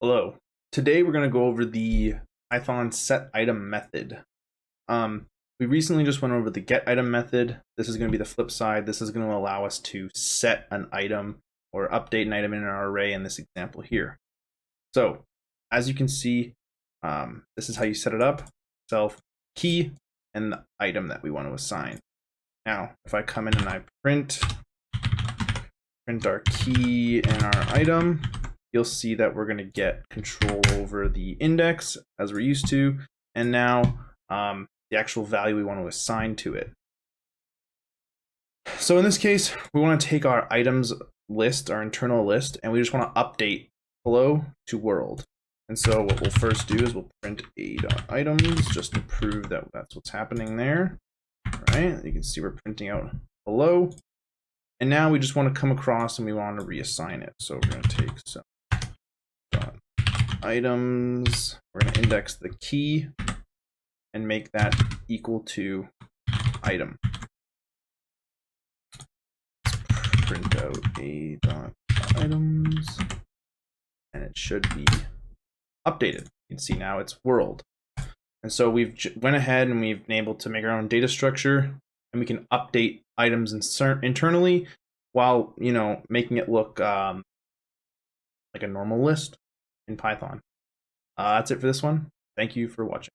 Hello. Today we're going to go over the Python set item method. We recently just went over the get item method. This is going to be the flip side. This is going to allow us to set an item or update an item in our array in this example here. So as you can see, this is how you set it up. Self key and the item that we want to assign. Now, if I come in and I print our key and our item, you'll see that we're going to get control over the index as we're used to, and now the actual value we want to assign to it. So in this case, we want to take our items list, our internal list, and we just want to update hello to world. And so what we'll first do is we'll print a.items just to prove that that's what's happening there. All right, you can see we're printing out hello. And now we just want to come across and we want to reassign it. So we're going to take some items, we're going to index the key and make that equal to item. Let's print out a.items and it should be updated. You can see now it's world. And so we've went ahead and we've been able to make our own data structure, and we can update items internally while, making it look like a normal list in Python. That's it for this one. Thank you for watching.